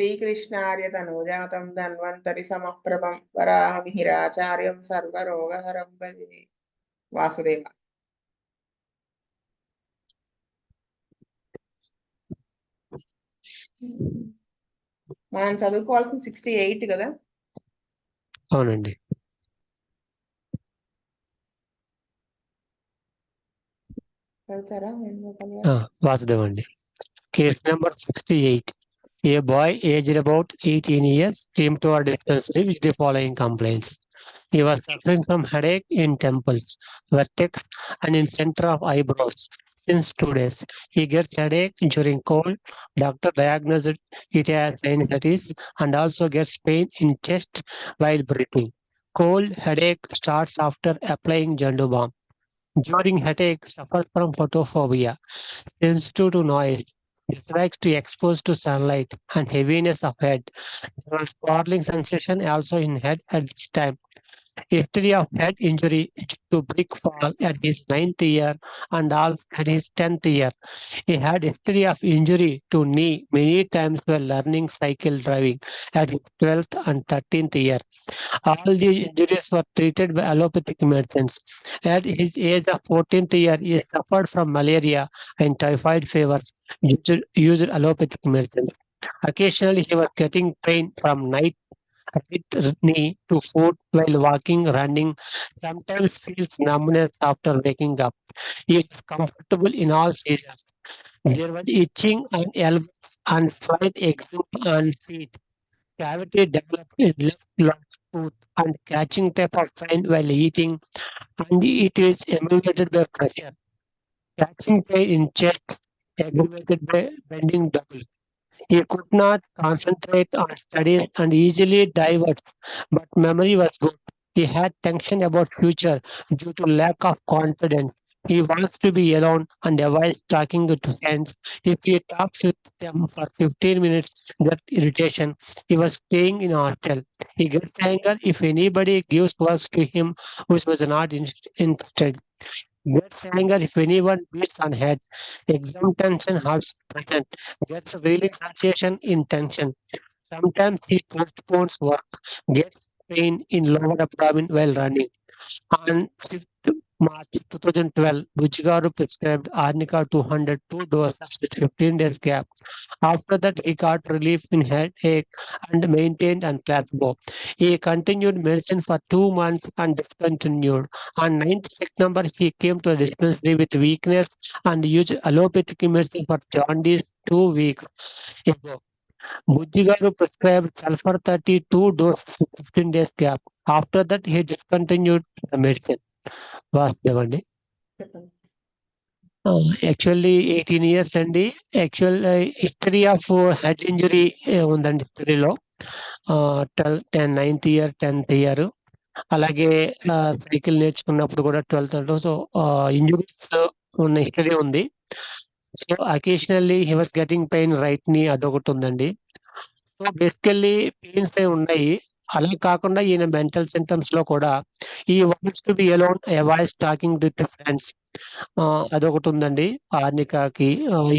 శ్రీకృష్ణార్య తనూజాతం ధన్వంతరి సమప్రభం వరాహమిహిరాచార్యం సర్వరోగహరం భజే. వాసుదేవ. మనం చదువుకోవాల్సిన 68 కదా. అవునండి. చదువుతారా? వాసుదేవ్ అండి. Case number 68. A boy aged about 18 years came to our dispensary with the following complaints. He was suffering from headache in temples, vertex, and in center of eyebrows since 2 days. He gets headache during cold. Doctor diagnosed it as sinusitis and also gets pain in chest while breathing. Cold headache starts after applying Jandu balm. During headache, suffers from photophobia, sensitive to noise, dislikes to expose to sunlight, and heaviness of head. There was swirling sensation also in head at this time. History of head injury to brick fall at his 9th year and all at his 10th year. He had history of injury to knee many times while learning cycle driving at his 12th and 13th year. All these injuries were treated by allopathic medicines. At his age of 14th year, he suffered from malaria and typhoid fevers, used allopathic medicine. Occasionally, he was getting pain from night with knee to foot while walking, running. Sometimes feels numbness after waking up. He is comfortable in all seasons. There was itching on elbows and slight eczema on feet. Cavity developed in left long tooth and catching type of pain while eating, and it is emulated by pressure. Catching pain in chest, aggravated by bending double. He could not concentrate on studies and easily diverted, but memory was good. He had tension about future due to lack of confidence. He wants to be alone and avoids talking to friends. If he talks with them for 15 minutes, gets irritation. He was staying in a hostel. He gets anger if anybody gives works to him which was not interested. Gets anger if anyone beats on head. Exam tension hurts present. Gets reeling sensation in tension. Sometimes he postpones work. Gets pain in lower abdomen while running. On 5th March 2012, Bujgaru prescribed Arnica 202 doses with 15 days gap. After that, he got relief in headache and maintained on placebo. He continued medicine for 2 months and discontinued. On 9th September, he came to a dispensary with weakness and used allopathic medicine for jaundice 2 weeks ago. Bujjigaru prescribed sulfur 32 dose 15 days gap. After that, he discontinued the medicine. వాస్తవండి. Actually 18 years అండి. Actual history of head injury ఉందండి హిస్టరీలో. 9th year 10th year అలాగే cycle నేర్చుకున్నప్పుడు కూడా 12th. So injuries ఉన్న history ఉంది. So occasionally he was getting pain right నీ అదొకటి ఉందండి. సో బేసికల్లీ పెయిన్స్ ఉన్నాయి. అలా కాకుండా ఈయన మెంటల్ సింటమ్స్ లో కూడా he wants to be alone, avoids talking with friends, అదొకటి ఉందండి ఆర్నికాకి.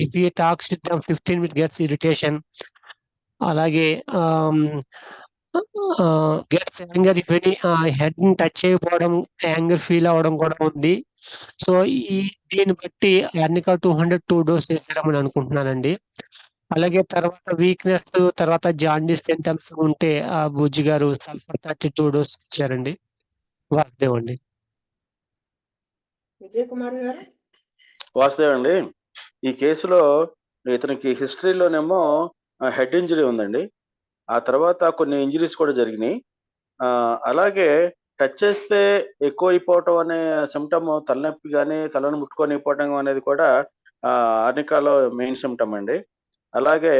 If he talks with 15 minutes gets irritation. అలాగే gets anger if any head ని టచ్ చేయకపోవడం, యాంగర్ ఫీల్ అవ్వడం కూడా ఉంది. సో దీన్ని బట్టి ఆర్నికా 202 డోస్ వేసాడమని అనుకుంటున్నానండి. అలాగే తర్వాత వీక్నెస్, తర్వాత జాండీస్ సింటమ్స్ ఉంటే ఆ బుజ్జి గారు సల్ఫర్ 32 డోస్ ఇచ్చారండి. వాసుదేవ్ అండి. విజయ్ కుమార్ గారు. వాసుదేవ్ అండి, ఈ కేసులో ఇతనికి హిస్టరీలోనేమో హెడ్ ఇంజరీ ఉందండి. ఆ తర్వాత కొన్ని ఇంజరీస్ కూడా జరిగినాయి. అలాగే టచ్ చేస్తే ఎక్కువ అయిపోవటం అనే సిమ్టమ్, తలనొప్పి కానీ తలను ముట్టుకొని అయిపోవటం అనేది కూడా ఆర్నికాలో మెయిన్ సిమ్టమ్ అండి. అలాగే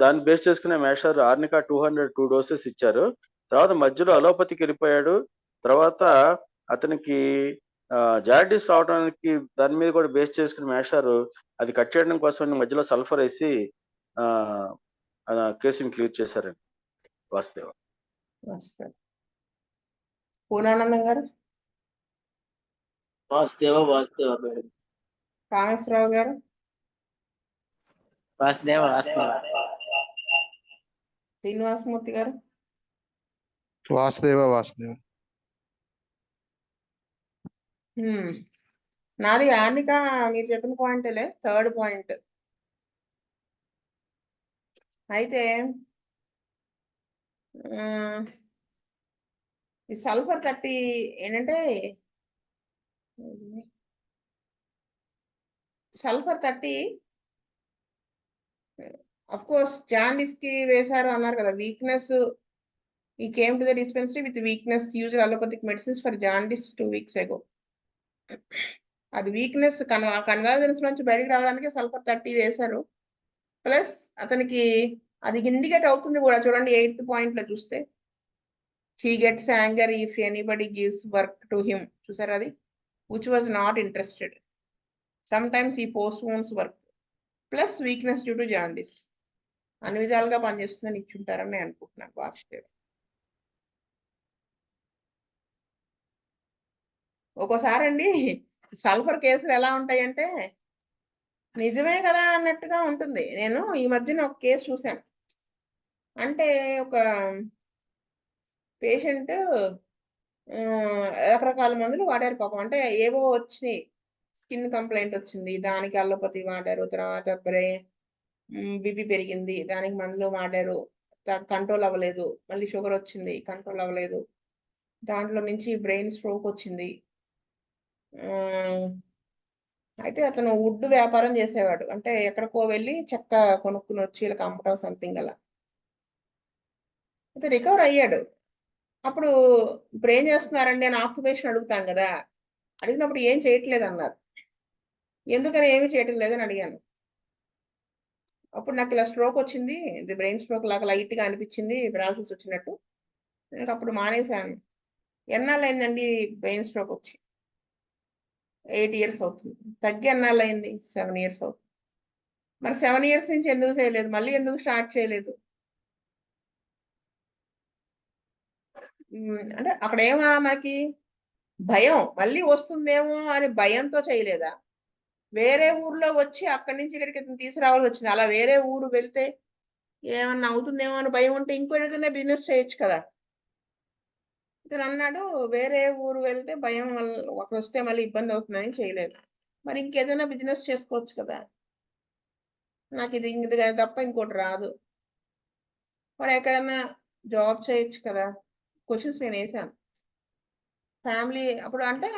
దాన్ని బేస్ చేసుకునే మేషర్ ఆర్నికా 202 డోసెస్ ఇచ్చారు. తర్వాత మధ్యలో అలోపతికి వెళ్ళిపోయాడు. తర్వాత అతనికి జాండీస్ రావడానికి దాని మీద కూడా బేస్ చేసుకుని మేషారు అది కట్ చేయడం కోసం మధ్యలో సల్ఫర్ వేసి కేసుని క్లియర్ చేశారండి. వాసుదేవ. పూర్ణానందం గారు. వాసుదేవ మేడం. కామేశ్వరరావు గారు. వాసుదేవ వాసుదేవ శ్రీనివాసమూర్తి గారు, వాసుదేవ వాసుదేవ నాది ఆర్నిక మీరు చెప్పిన పాయింట్లే, థర్డ్ పాయింట్. అయితే ఈ సల్ఫర్ 30 ఏంటంటే సల్ఫర్ 30 అఫ్ కోర్స్ జాండీస్ కి వేశారు అన్నారు కదా. వీక్నెస్, ఈ came to the dispensary with weakness used allopathic medicines for jaundice 2 weeks ago. అది వీక్నెస్ కన్వర్జెన్స్ నుంచి బయటకు రావడానికి సల్ఫర్ 30 వేశారు. ప్లస్ అతనికి అది ఇండికేట్ అవుతుంది కూడా, చూడండి 8th point లో చూస్తే he gets anger if anybody gives work to him. చూసారు అది, which was not interested. Sometimes he postpones work. Plus weakness due to jaundice. అన్ని విధాలుగా పనిచేస్తుందని ఇచ్చుంటారని నేను అనుకుంటున్నాను. వాసుదేవ్ ఒక్కోసారి అండి సల్ఫర్ కేసులు ఎలా ఉంటాయంటే నిజమే కదా అన్నట్టుగా ఉంటుంది. నేను ఈ మధ్యన ఒక కేసు చూశాను. అంటే ఒక పేషెంట్ రకరకాల మందులు వాడారు పాపం. అంటే ఏవో వచ్చినాయి, స్కిన్ కంప్లైంట్ వచ్చింది, దానికి అల్లోపతి వాడారు. తర్వాత బీపీ పెరిగింది, దానికి మందులు వాడారు, కంట్రోల్ అవ్వలేదు. మళ్ళీ షుగర్ వచ్చింది, కంట్రోల్ అవ్వలేదు. దాంట్లో నుంచి బ్రెయిన్ స్ట్రోక్ వచ్చింది. అయితే అతను వుడ్ వ్యాపారం చేసేవాడు. అంటే ఎక్కడికో వెళ్ళి చెక్క కొనుక్కుని వచ్చి ఇలా అమ్మటం సంథింగ్ అలా. అయితే రికవర్ అయ్యాడు. అప్పుడు ఇప్పుడు ఏం చేస్తున్నారండి అని ఆక్యుపేషన్ అడుగుతాం కదా. అడిగినప్పుడు ఏం చేయట్లేదు అన్నారు. ఎందుకని ఏమి చేయటం లేదని అడిగాను. అప్పుడు నాకు ఇలా స్ట్రోక్ వచ్చింది, ఇది బ్రెయిన్ స్ట్రోక్ లాగా లైట్గా అనిపించింది, పెరాలసిస్ వచ్చినట్టు. ఇంకా అప్పుడు మానేశాను. ఎన్నాళ్ళు అయిందండి బ్రెయిన్ స్ట్రోక్ వచ్చి? 8 years అవుతుంది. తగ్గి ఎన్నాళ్ళు అయింది? 7 years అవుతుంది. మరి 7 years నుంచి ఎందుకు చేయలేదు? మళ్ళీ ఎందుకు స్టార్ట్ చేయలేదు? అంటే అక్కడ ఏమో మనకి భయం మళ్ళీ వస్తుందేమో అని భయంతో చేయలేదా? వేరే ఊర్లో వచ్చి అక్కడి నుంచి ఇక్కడికి తీసుకురావాల్సి వచ్చింది. అలా వేరే ఊరు వెళ్తే ఏమన్నా అవుతుందేమో అని భయం ఉంటే ఇంకో ఏదైనా బిజినెస్ చేయొచ్చు కదా. ఇతను అన్నాడు వేరే ఊరు వెళ్తే భయం వల్ల అక్కడ వస్తే మళ్ళీ ఇబ్బంది అవుతుందని చేయలేదు. మరి ఇంకేదైనా బిజినెస్ చేసుకోవచ్చు కదా. నాకు ఇది తప్ప ఇంకోటి రాదు. మరి ఎక్కడన్నా జాబ్ చేయొచ్చు కదా. క్వశ్చన్స్ నేను వేసాను. ఫ్యామిలీ అప్పుడు అంటే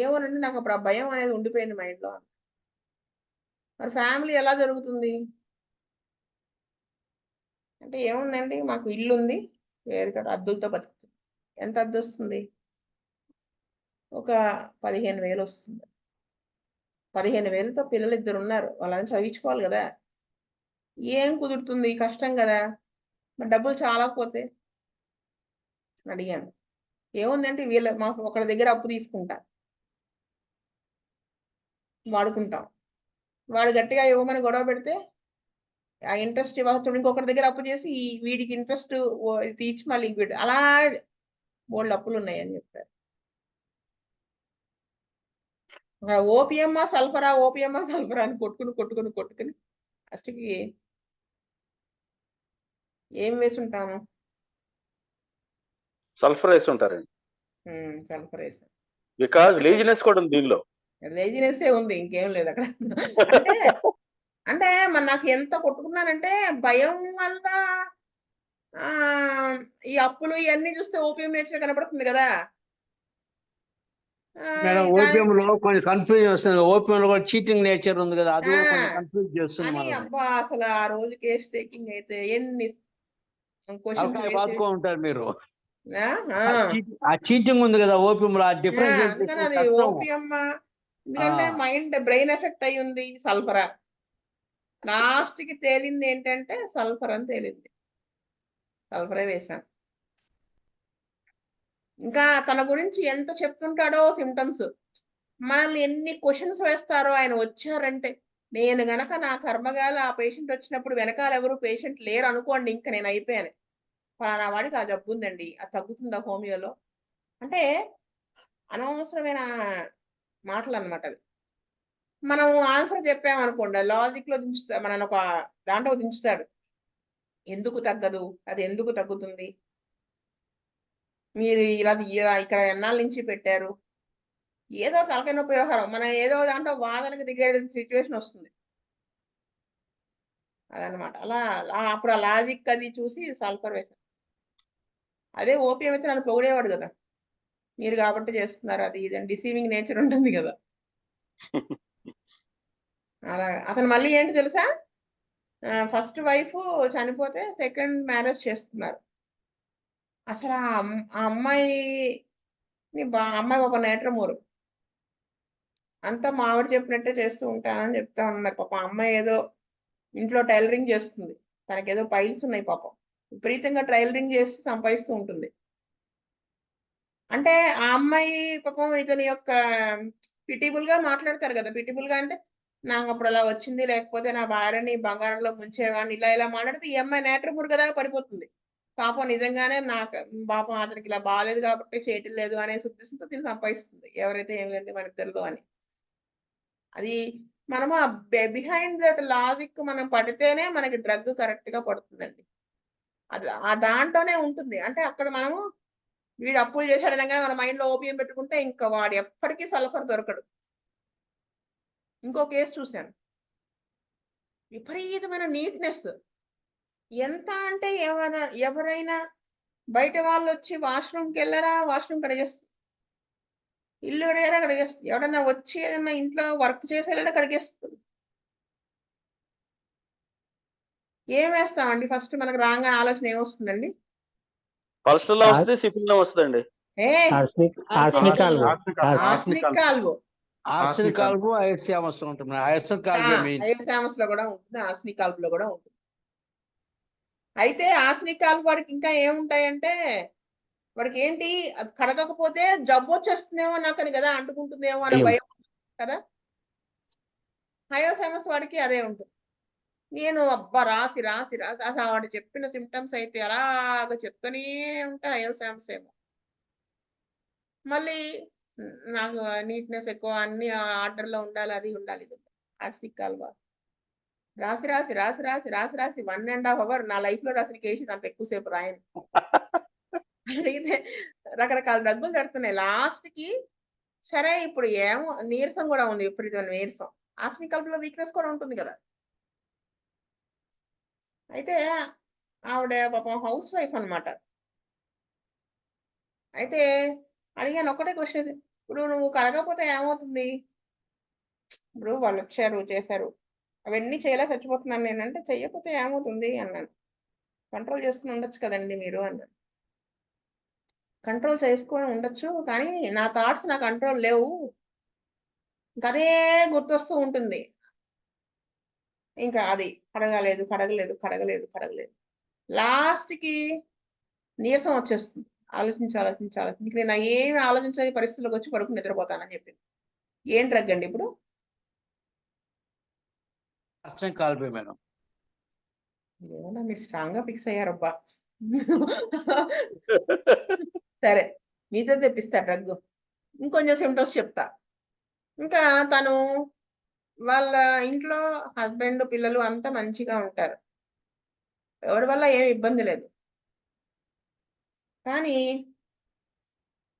ఏమోనండి, నాకు అప్పుడు ఆ భయం అనేది ఉండిపోయింది మైండ్లో. మరి ఫ్యామిలీ ఎలా జరుగుతుంది అంటే ఏముందండి, మాకు ఇల్లు ఉంది, వేరే అద్దులతో బతుకుతుంది. ఎంత అద్దె వస్తుంది? ఒక 15,000 వస్తుంది. 15,000తో పిల్లలు 2 ఉన్నారు, వాళ్ళని చదివించుకోవాలి కదా. ఏం కుదురుతుంది? కష్టం కదా. మరి డబ్బులు చాలకపోతే అడిగాను. ఏముందంటే మా ఒకళ్ళ దగ్గర అప్పు తీసుకుంటా, వాడుకుంటాం. వాడు గట్టిగా ఇవ్వమని గొడవ పెడితే ఆ ఇంట్రెస్ట్ ఇవ్వకుండా ఇంకొకరి దగ్గర అప్పు చేసి వీడికి ఇంట్రెస్ట్ తీర్చి మళ్ళీ ఇంకోటి, అలా బోల్డ్ అప్పులు ఉన్నాయని చెప్పారు. ఓపియమ్మా సల్ఫరా అని కొట్టుకుని ఫస్ట్కి ఏం వేసి ఉంటాను? సల్ఫర్ వేసి ఉంటారండి. సల్ఫర్ వేసి. బికాజ్ లేజినెస్ కూడా ఉంది దీనిలో. లేజినెస్ ఉంది, ఇంకేం లేదు అక్కడ. అంటే మరి నాకు ఎంత కొట్టుకున్నానంటే భయం వల్ల ఈ అప్పులు ఇవన్నీ చూస్తే ఓపియం నేచర్ కనపడుతుంది కదా. మేడం ఓపీఎం లో కొంచెం కన్ఫ్యూజన్ వస్తుంది. ఓపీఎం లో కూడా చీటింగ్ నేచర్ ఉంది కదా, అది కూడా కొంచెం కన్ఫ్యూజ్ చేస్తుంది. అబ్బా అసలు ఆ రోజు కేసు టేకింగ్ అయితే ఎన్ని బాదుకో ఉంటారు మీరు. ఆ చీటింగ్ ఉంది కదా ఓపీఎం లో, అది ఓపియం. ఎందుకంటే మైండ్ బ్రెయిన్ ఎఫెక్ట్ అయి ఉంది. సల్ఫరా లాస్ట్ కి తేలింది ఏంటంటే సల్ఫర్ అని తేలింది. సల్ఫరే వేశాను. ఇంకా తన గురించి ఎంత చెప్తుంటాడో సిమ్టమ్స్, మనల్ని ఎన్ని క్వశ్చన్స్ వేస్తారో. ఆయన వచ్చారంటే నేను గనక నా కర్మగాల ఆ పేషెంట్ వచ్చినప్పుడు వెనకాల ఎవరు పేషెంట్ లేరు అనుకోండి, ఇంకా నేను అయిపోయాను. ఫలానా వాడికి ఆ జబ్బు ఉందండి, అది తగ్గుతుందా హోమియోలో అంటే అనవసరమైన మాటలు అన్నమాట అవి. మనం ఆన్సర్ చెప్పామనుకోండి, లాజిక్ లో దించుతా మనల్ని ఒక దాంట్లో దించుతాడు. ఎందుకు తగ్గదు, అది ఎందుకు తగ్గుతుంది, మీరు ఇక్కడ ఎన్నాళ్ళ నుంచి పెట్టారు, ఏదో తలకాయ నొప్పి వ్యవహారం, మనం ఏదో దాంట్లో వాదనకు దిగే సిచ్యువేషన్ వస్తుంది. అదనమాట. అప్పుడు ఆ లాజిక్ అది చూసి సల్ఫర్ వేశారు. అదే ఓపీఎం అయితే నన్ను పొగిడేవాడు కదా, మీరు కాబట్టి చేస్తున్నారు అది ఇది అని డిసీవింగ్ నేచర్ ఉంటుంది కదా. అలా అతను మళ్ళీ ఏంటి తెలుసా, ఫస్ట్ వైఫ్ చనిపోతే సెకండ్ మ్యారేజ్ చేసుకున్నారు. అసలు ఆ అమ్మాయి పాప నేట్రమూరు అంతా మా ఆవిడ చెప్పినట్టే చేస్తూ ఉంటానని చెప్తా ఉన్నారు. పాపం అమ్మాయి ఏదో ఇంట్లో టైలరింగ్ చేస్తుంది, తనకేదో పైల్స్ ఉన్నాయి పాపం, విపరీతంగా టైలరింగ్ చేసి సంపాదిస్తూ ఉంటుంది. అంటే ఆ అమ్మాయి పాపం ఇతని యొక్క పిటిబుల్ గా మాట్లాడతారు కదా, పిటిబుల్ గా అంటే నాకు అప్పుడు అలా వచ్చింది, లేకపోతే నా భార్యని బంగారంలో ముంచేవాడిని, ఇలా మాట్లాడితే ఈ అమ్మాయి నేట్రమూరు కదా పడిపోతుంది. పాపం నిజంగానే పాపం అతనికి ఇలా బాగాలేదు కాబట్టి చేయటం లేదు అనే ఉద్దేశంతో తిని సంపాదిస్తుంది, ఎవరైతే ఏం లేదు మన ఇద్దరిలో అని. అది మనము బిహైండ్ దట్ లాజిక్ మనం పడితేనే మనకి డ్రగ్ కరెక్ట్ గా పడుతుందండి. అది ఆ దాంట్లోనే ఉంటుంది. అంటే అక్కడ మనము వీడు అప్పులు చేశాడు అనగానే మన మైండ్ లో ఓపీఎం పెట్టుకుంటే ఇంకా వాడు ఎప్పటికీ సల్ఫర్ దొరకడు. ఇంకో కేసు చూశాను, విపరీతమైన నీట్నెస్. ఎంత అంటే ఎవరైనా బయట వాళ్ళు వచ్చి వాష్రూమ్కి వెళ్ళారా, వాష్రూమ్ కడిగేస్తుంది, ఇల్లు కడిగారా కడిగేస్తుంది, ఎవడన్నా వచ్చి ఏదన్నా ఇంట్లో వర్క్ చేసేలా కడిగేస్తుంది. ఏం వేస్తామండి ఫస్ట్ మనకు రాగా ఆలోచన ఏమొస్తుందండి? పల్స్లో వస్తుంది, సిపిల్లో వస్తుందండి. ఆర్సెనిక్ ఆల్బో, ఆర్సెనిక్ ఆల్బో, ఐఎస్ఆమస్ ఉంటుంది. ఐఎస్ఆమస్ లో కూడా ఉంటుంది, ఆర్సెనిక్ ఆల్బో లో కూడా ఉంటుంది. అయితే ఆర్సెనిక్ ఆల్బో వాడికి ఇంకా ఏముంటాయంటే, వాడికి ఏంటి అది కడగకపోతే జబ్బు వచ్చేస్తుందేమో నాకని కదా, అంటుకుంటుందేమో అనే భయం కదా. హయోసైమస్ వాడికి అదే ఉంటుంది. నేను అబ్బా రాసి రాసి రాసి అసలు వాడు చెప్పిన సిమ్టమ్స్ అయితే అలాగ చెప్తూనే ఉంటా. హయోసైమస్ ఏమో మళ్ళీ నాకు నీట్నెస్ ఎక్కువ, అన్ని ఆర్డర్లో ఉండాలి, అది ఉండాలి, ఇది ఆర్సెనిక్ ఆల్బో రాసి రాసి రాసి రాసి రాసి రాసి 1.5 hours నా లైఫ్ లో రాసిన కేసు అంత ఎక్కువసేపు రాయను. అడిగితే రకరకాల దగ్గులు పెడుతున్నాయి. లాస్ట్ కి సరే ఇప్పుడు ఏమో నీరసం కూడా ఉంది, విపరీతమైన నీరసం. ఆర్సెనిక్ ఆల్బోలో వీక్నెస్ కూడా ఉంటుంది కదా. అయితే ఆవిడ పాపం హౌస్ వైఫ్ అన్నమాట. అయితే అడిగాను ఒకటే క్వశ్చన్, ఇప్పుడు నువ్వు కడగకపోతే ఏమవుతుంది? ఇప్పుడు వాళ్ళు వచ్చారు చేశారు, అవన్నీ చేయలే చచ్చిపోతున్నాను నేనంటే, చెయ్యకపోతే ఏమవుతుంది అన్నాను. కంట్రోల్ చేసుకుని ఉండొచ్చు కదండి మీరు అన్నాను. కంట్రోల్ చేసుకొని ఉండొచ్చు, కానీ నా థాట్స్ నా కంట్రోల్ లేవు, ఇంకదే గుర్తొస్తూ ఉంటుంది. ఇంకా అది కడగలేదు కడగలేదు కడగలేదు కడగలేదు, లాస్ట్కి నీరసం వచ్చేస్తుంది. ఆలోచించి ఆలోచించి ఆలోచించి నేను ఏమి ఆలోచించని పరిస్థితుల్లోకి వచ్చి పడుకుని నిద్రపోతానని చెప్పింది. ఏం డ్రగ్ అండి ఇప్పుడు? Arsenic alb madam. ఏమన్నా మీరు స్ట్రాంగ్ గా ఫిక్స్ అయ్యారబ్బా. సరే మీతో తెప్పిస్తా డ్రగ్, ఇంకొంచెం సిమ్టమ్స్ చెప్తా. ఇంకా తను వాళ్ళ ఇంట్లో హస్బెండ్ పిల్లలు అంతా మంచిగా ఉంటారు, ఎవరి వల్ల ఏమి ఇబ్బంది లేదు. కానీ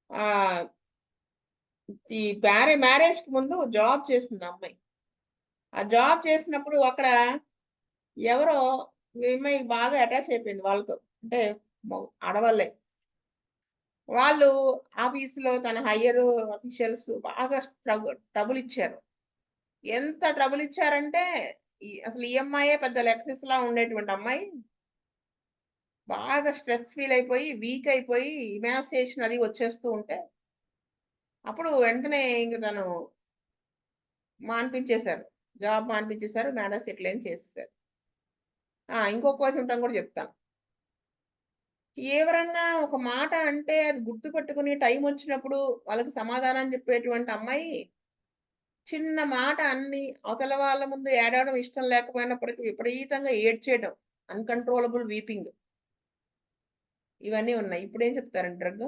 ఆ ఈ మ్యారేజ్ కి ముందు జాబ్ చేసింది అమ్మాయి. ఆ జాబ్ చేసినప్పుడు అక్కడ ఎవరో అమ్మాయి బాగా అటాచ్ అయిపోయింది వాళ్ళతో, అంటే ఆడవాళ్ళే. వాళ్ళు ఆఫీసులో తన హయ్యర్ అఫీషియల్స్ బాగా ట్రబుల్ ఇచ్చారు. ఎంత ట్రబుల్ ఇచ్చారంటే అసలు ఈ అమ్మాయే పెద్ద లెక్సెస్ లా ఉండేటువంటి అమ్మాయి బాగా స్ట్రెస్ ఫీల్ అయిపోయి వీక్ అయిపోయి ఇమాన్సియేషన్ అది వచ్చేస్తూ ఉంటే, అప్పుడు వెంటనే ఇంక తను మాన్పించేశారు, జాబ్ మాన్పించేశారు, మ్యారేజ్ సెటిల్ అయిన చేసేసారు. ఇంకొక సిమ్టమ్ కూడా చెప్తాను. ఎవరన్నా ఒక మాట అంటే అది గుర్తుపెట్టుకుని టైం వచ్చినప్పుడు వాళ్ళకి సమాధానం చెప్పేటువంటి అమ్మాయి, చిన్న మాట అన్ని అవతల వాళ్ళ ముందు ఏడవడం ఇష్టం లేకపోయినప్పటికీ విపరీతంగా ఏడ్చేయడం, అన్కంట్రోలబుల్ వీపింగ్, ఇవన్నీ ఉన్నాయి. ఇప్పుడు ఏం చెప్తారండి డ్రగ్?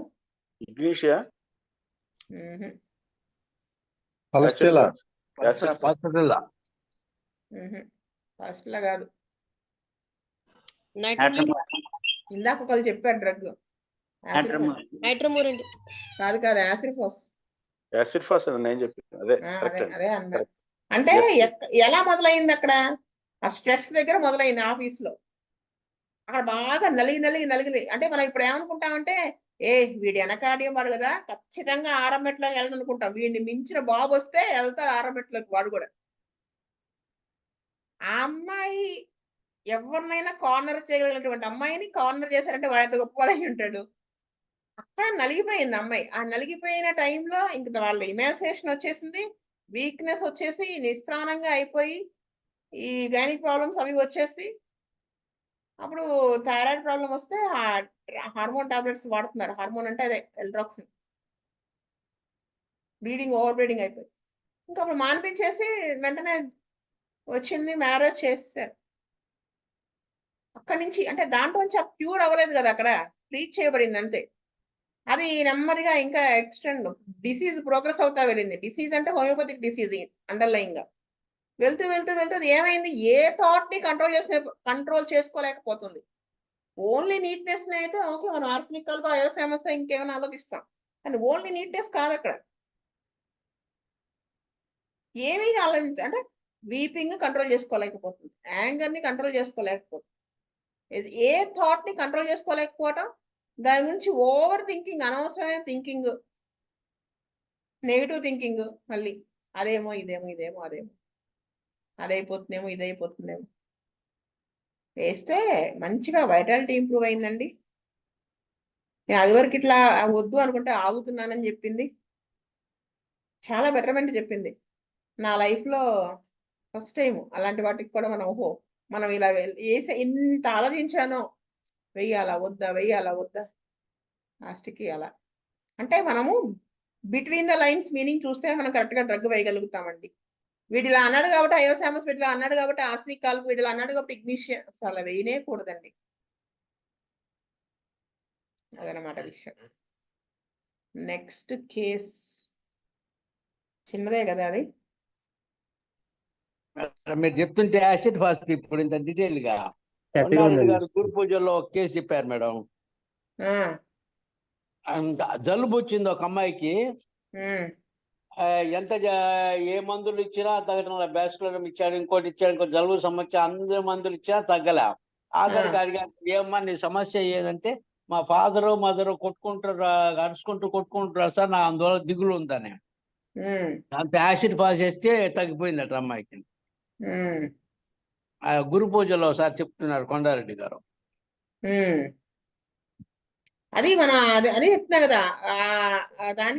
ఇగ్నీషియా, మ్మ్హ్మ్. Palestilla. Acid fast. ఫస్ట్ లా కాదు, నైట్రోమూర్ ఇందాక ఒకళ్ళు చెప్పారు డ్రగ్ నైట్రోమూర్ అండి. కాదు కాదు, యాసిడ్ యాసిడ్ ఫాస్ అని నేను చెప్పింది అదే అదే కరెక్ట్ అదే అన్నారు. అంటే Yes. ఎలా మొదలైంది అక్కడ? ఆ స్ట్రెస్ దగ్గర మొదలైంది ఆఫీస్ లో. అక్కడ బాగా నలిగి అంటే మనం ఇప్పుడు ఏమనుకుంటామంటే, వీడి వెనకాడియం వాడు కదా, ఖచ్చితంగా ఆరమెట్లోకి వెళ్ళాలనుకుంటాం. వీడిని మించిన బాబు వస్తే వెళ్తాడు ఆరమెట్లోకి వాడు కూడా. ఆ అమ్మాయి ఎవరినైనా కార్నర్ చేయగలిగినటువంటి అమ్మాయిని కార్నర్ చేశారంటే వాడు ఎంత గొప్పవాడై ఉంటాడు. అక్కడ నలిగిపోయింది అమ్మాయి. ఆ నలిగిపోయిన టైంలో ఇంక వాళ్ళ ఇమాన్సేషన్ వచ్చేసింది, వీక్నెస్ వచ్చేసి నిస్త్రాణంగా అయిపోయి ఈ గైనిక్ ప్రాబ్లమ్స్ అవి వచ్చేసి అప్పుడు థైరాయిడ్ ప్రాబ్లం వస్తే హార్మోన్ టాబ్లెట్స్ వాడుతున్నారు. హార్మోన్ అంటే అదే ఎల్డ్రాక్సిన్. ఓవర్ బ్లీడింగ్ అయిపోయి ఇంకా అప్పుడు మానిపించేసి వెంటనే వచ్చింది, మ్యారేజ్ చేసేసారు. అక్కడి నుంచి అంటే దాంట్లోంచి క్యూర్ అవ్వలేదు కదా, అక్కడ ట్రీట్ చేయబడింది అంతే. అది నెమ్మదిగా ఇంకా ఎక్స్టెండ్ డిసీజ్ ప్రోగ్రెస్ అవుతా వెళ్ళింది. డిసీజ్ అంటే హోమియోపతిక్ డిసీజ్ అండర్లైన్ గా వెళ్తూ అది ఏమైంది, ఏ థాట్ ని కంట్రోల్ చేసుకోలేకపోతుంది. ఓన్లీ నీట్నెస్ ని అయితే ఓకే, మనం ఆర్సనిక్ కల్ప సమస్య ఇంకేమైనా ఆలోచిస్తాం, కానీ ఓన్లీ నీట్నెస్ కాదు అక్కడ. ఏమీ అంటే వీపింగ్ కంట్రోల్ చేసుకోలేకపోతుంది, యాంగర్ ని కంట్రోల్ చేసుకోలేకపోతుంది, ఏ థాట్ ని కంట్రోల్ చేసుకోలేకపోవటం, దాని గురించి ఓవర్ థింకింగ్, అనవసరమైన థింకింగ్, నెగిటివ్ థింకింగ్, మళ్ళీ అదేమో అదేమో అదైపోతుందేమో ఇదైపోతుందేమో వేస్తే మంచిగా వైటాలిటీ ఇంప్రూవ్ అయిందండి. నేను అది వరకు ఇట్లా వద్దు అనుకుంటే ఆగుతున్నానని చెప్పింది, చాలా బెటర్మెంట్ చెప్పింది. నా లైఫ్లో ఫస్ట్ టైం అలాంటి వాటికి కూడా మనం ఇలా ఇంత ఆలోచించానో, వెయ్యాలా వద్దా లాస్ట్కి అలా. అంటే మనము బిట్వీన్ ద లైన్స్ మీనింగ్ చూస్తే మనం కరెక్ట్గా డ్రగ్ వేయగలుగుతామండి. వీడిలా అన్నాడు కాబట్టి అయోసామస్, వీటిలో అన్నాడు కాబట్టి ఆర్సనిక్ కాల్పు, వీడిలో అన్నాడు కాబట్టి ఇగ్నిషియన్, అలా వేయనే కూడదండి. అదనమాట విషయం. నెక్స్ట్ కేస్ చిన్నదే కదా అది. మీరు చెప్తుంటే యాసిడ్ ఫాస్ట్ ఇప్పుడు ఇంత డీటెయిల్ గా గారు గురు పూజల్లో ఒక కేసు చెప్పారు మేడం. జలుబు వచ్చింది ఒక అమ్మాయికి, ఎంత ఏ మందులు ఇచ్చినా తగ్గడం, బ్యాచులర్ ఇచ్చాడు, ఇంకోటి జలుబు సమస్య, అందరి మందులు ఇచ్చినా తగ్గలే. ఆఖరికి అడిగాను, ఏమ్మా నీ సమస్య ఏదంటే, మా ఫాదరు మదరు కొట్టుకుంటారు సార్, నా అందువల్ల దిగులు ఉందని. దాంతో యాసిడ్ పాస్ చేస్తే తగ్గిపోయిందట అమ్మాయికి. గురు పూజలో సార్ చెప్తున్నారు కొండారెడ్డి గారు. అది అదే చెప్తున్నా కదా,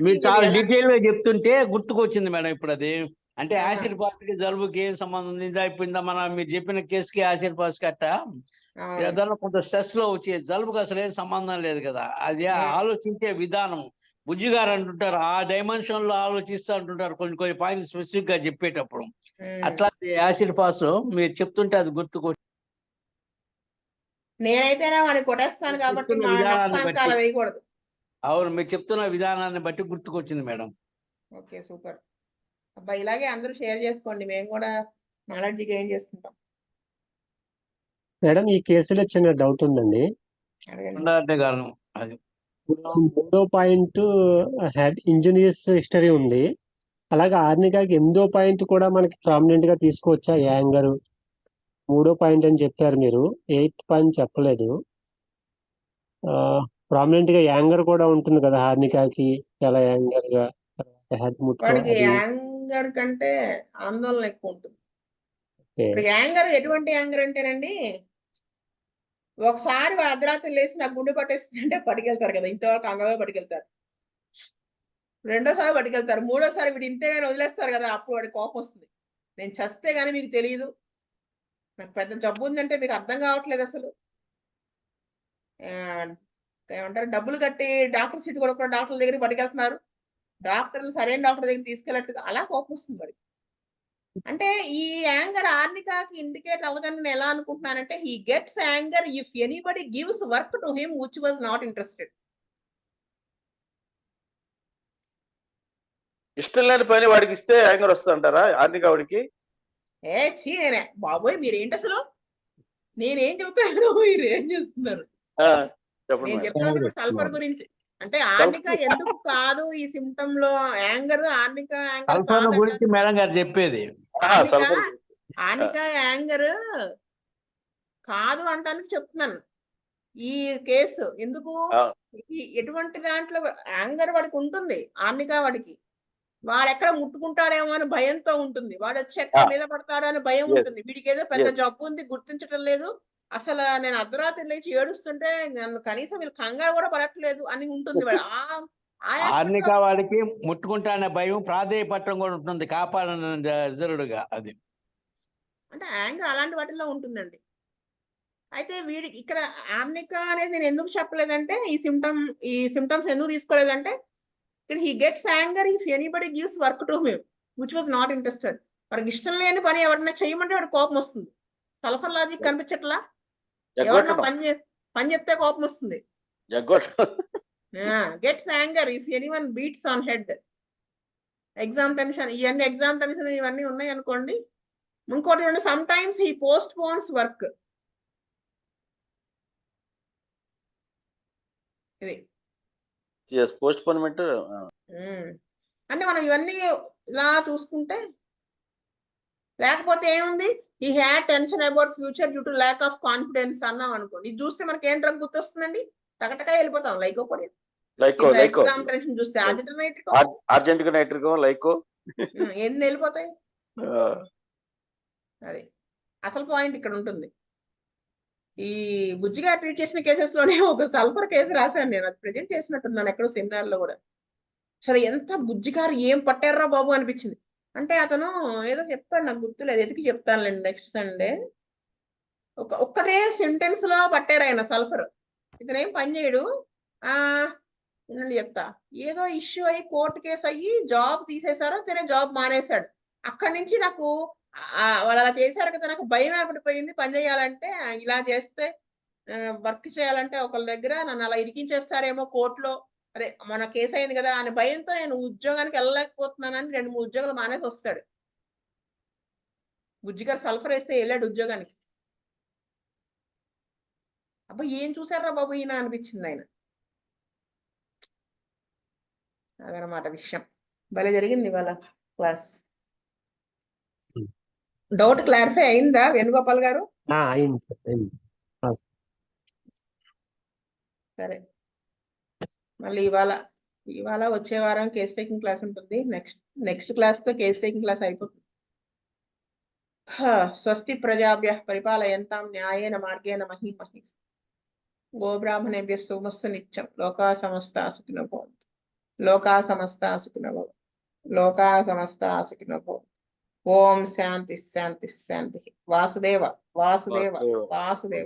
మీరు చాలా డీటెయిల్ గా చెప్తుంటే గుర్తుకొచ్చింది మేడం ఇప్పుడు అది. అంటే యాసిడ్ పాస్ కి జలుబుకి ఏం సంబంధం ఉంది, అయిపోయిందా మీరు చెప్పిన కేసుకి యాసిడ్ పాస్ కట్ట ఏదైనా కొంత స్ట్రెస్ లో వచ్చే జలుబుకి అసలు ఏం సంబంధం లేదు కదా. అది ఆలోచించే విధానం. బుజ్జి గారు అంటుంటారు, ఆ డైమెన్షన్ లో ఆలోచిస్తూ అంటుంటారు కొన్ని పాయింట్స్ స్పెసిఫిక్ గా చెప్పేటప్పుడు. అట్లా యాసిడ్ పాస్ మీరు చెప్తుంటే అది గుర్తుకొచ్చి, నేనైతేనే వాడిని కొట్టేస్తాను కాబట్టి వేయకూడదు. అవును, మీరు చెప్తున్న విధానాన్ని బట్టి గుర్తుకొచ్చింది మేడం. Okay, super. అబ్బా, ఇలాగే అందరూ షేర్ చేసుకోండి, మేము కూడా నాలెడ్జ్ గెయిన్ చేసుకుంటాం. మేడం, ఈ కేసులో చిన్న డౌట్ ఉందండి. అది 3వ పాయింట్ హెడ్ ఇంజనీర్స్ హిస్టరీ ఉంది, అలాగే ఆర్నికాకి 8వ పాయింట్ కూడా మనకి ప్రామినెంట్ గా తీసుకోవచ్చా? యాంగర్ 3వ పాయింట్ అని చెప్పారు మీరు, 8th పాయింట్ చెప్పలేదు. ప్రామినెంట్ గా యాంగర్ కూడా ఉంటుంది కదా హార్నికాకి, చాలా యాంగర్ గా హెడ్ వాడికి యాంగర్ కంటే ఆందోళన ఎక్కువ ఉంటుంది. యాంగర్ ఎటువంటి యాంగర్ అంటేనండి, ఒకసారి వాడు అర్ధరాత్రి లేచి నాకు గుండె పట్టేస్తుంది అంటే పట్టుకెళ్తారు కదా, ఇంతవరకు అంగమే పట్టుకెళ్తారు. రెండోసారి పట్టుకెళ్తారు, మూడోసారి వీడు ఇంతేగానే వదిలేస్తారు కదా, అప్పుడు వాడి కోపం వస్తుంది. నేను చస్తే గానీ మీకు తెలియదు, నాకు పెద్ద జబ్బు ఉందంటే మీకు అర్థం కావట్లేదు అసలు. ఏమంటారు, డబ్బులు కట్టి డాక్టర్ సీట్ కొనుక్కున్న డాక్టర్ల దగ్గరికి పట్టుకెళ్తున్నారు, డాక్టర్లు సరైన డాక్టర్ దగ్గరికి తీసుకెళ్ళట్టుగా, అలా కోపం వస్తుంది వాడికి. అంటే ఈ యాంగర్ ఆర్నికాకి ఇండికేట్ అవ్వదని నేను ఎలా అనుకుంటున్నానంటే, he gets anger if anybody gives work to him which was not interested. ఇష్టం లేని పని వాడికి ఇస్తే యాంగర్ వస్తుందంటారా ఆర్నిక వాడికి? నేనే బాబోయ్ మీరేంటి అసలు, నేనేం చెబుతాను మీరు ఏం చేస్తున్నారు? చెప్పండి నేను మేడం. చెప్తాను ఇప్పుడు సల్ఫర్ గురించి. అంటే ఆర్నిక ఎందుకు కాదు ఈ సిమ్టమ్ లో యాంగర్, ఆర్నిక యాంగర్ సల్ఫర్ కాదంట. గురించి మేడం గారు చెప్పేది. ఆర్నిక యాంగర్ కాదు అంటానికి చెప్తున్నాను. ఈ కేసు ఎందుకు, ఎటువంటి దాంట్లో యాంగర్ వాడికి ఉంటుంది, ఆర్నిక వాడికి వాడెక్కడ ముట్టుకుంటాడేమో అని భయంతో ఉంటుంది, వాడు వచ్చి ఎక్కడ మీద పడతాడో అని భయం ఉంటుంది. వీడికి ఏదో పెద్ద జబ్బు ఉంది గుర్తించడం లేదు, అసలు నేను అర్ధరాత్రి లేచి ఏడుస్తుంటే నన్ను కనీసం వీళ్ళు కంగారు కూడా పడట్లేదు అని ఉంటుంది. ఆర్నిక వాడికి ముట్టుకుంటానే భయం, ప్రాధేయపట్టం కూడా ఉంటుంది, కాపాడని జరుడుగా. అది అంటే యాంగర్ అలాంటి వాటిల్లో ఉంటుందండి. అయితే వీడికి ఇక్కడ ఆర్నిక అనేది నేను ఎందుకు చెప్పలేదంటే, ఈ సిమ్టమ్స్ ఎందుకు తీసుకోలేదంటే, ఇక్కడ he gets anger if anybody gives work to him which was not interested. వాడికి ఇష్టం లేని పని ఎవరైనా చేయమంటే వాడికి కోపం వస్తుంది. సల్ఫర్ లాజిక్ కనిపించట్లా, ఎవరన్నా పని చెప్తే కోపం వస్తుంది. Gets anger if anyone beats on head. Exam tension, ఇవన్నీ ఉన్నాయి అనుకోండి. ఇంకోటి sometimes he postpones work. ఇది పోస్ట్‌పోన్‌మెంట్. అంటే మనం ఇవన్నీ ఇలా చూసుకుంటే, లేకపోతే ఏముంది, ఈ had tension about future due to lack of confidence అన్నాం అనుకోండి. ఇది చూస్తే మనకి ఏం డ్రగ్ గుర్తొస్తుందండి? టకటకా వెళ్ళిపోతాం లైకోపోడియం. ఎగ్జామ్ టెన్షన్ చూస్తే అర్జెంటినైట్రికో లైకో ఎన్ని వెళ్ళిపోతాయి. అది అసలు పాయింట్ ఇక్కడ ఉంటుంది. ఈ బుజ్జిగా ట్రీట్ చేసిన కేసెస్ లోనే ఒక సల్ఫర్ కేసు రాశాను నేను, అది ప్రెజెంట్ చేసినట్టున్నాను ఎక్కడో సెమినార్ లో కూడా. సరే ఎంత బుజ్జిగారు ఏం పట్టారా బాబు అనిపించింది. అంటే అతను ఏదో చెప్తాడు, నాకు గుర్తులేదు, ఎతికి చెప్తానులేండి నెక్స్ట్ సండే. ఒక్కటే సెంటెన్స్ లో పట్టారు ఆయన సల్ఫర్. ఇతను ఏం పని చేయడు. చెప్తా, ఏదో ఇష్యూ అయ్యి కోర్టు కేసు అయ్యి జాబ్ తీసేశారో సరే జాబ్ మానేశాడు. అక్కడి నుంచి నాకు వాళ్ళు అలా చేశారు కదా, నాకు భయం ఏర్పడిపోయింది. పని చేయాలంటే ఇలా చేస్తే, వర్క్ చేయాలంటే ఒకళ్ళ దగ్గర నన్ను అలా ఇరికించేస్తారేమో కోర్టులో, అదే మన కేసు అయింది కదా అని భయంతో నేను ఉద్యోగానికి వెళ్ళలేకపోతున్నానని 2-3 ఉద్యోగాలు మానేసి వస్తాడు. బుజ్జిగారు సల్ఫర్ వేస్తే వెళ్ళాడు ఉద్యోగానికి. అబ్బా ఏం చూసారా బాబు ఈయన అనిపించింది ఆయన. అదనమాట విషయం. భలే జరిగింది ఇవాళ క్లాస్. డౌట్ క్లారిఫై అయిందా వేణుగోపాల్ గారు? అయింది సార్, అయింది. సరే, మళ్ళీ ఇవాళ వచ్చే వారం కేస్ టేకింగ్ క్లాస్ ఉంటుంది. నెక్స్ట్ క్లాస్ తో కేస్ టేకింగ్ క్లాస్ అయిపోతుంది. స్వస్తి ప్రజాభ్యః పరిపాలయంతాం న్యాయేన మార్గేణ మహీమహీః. గోబ్రాహ్మణేభ్యః సోమస్సు నిత్యం. లోకా సమస్తా సుఖినో భవంతు. లోకా సమస్తా సుఖినో భవంతు. లోకా సమస్తా సుఖినో భవంతు. ఓం శాంతి శాంతి శాంతి. వాసుదేవ వాసుదేవ వాసుదేవ.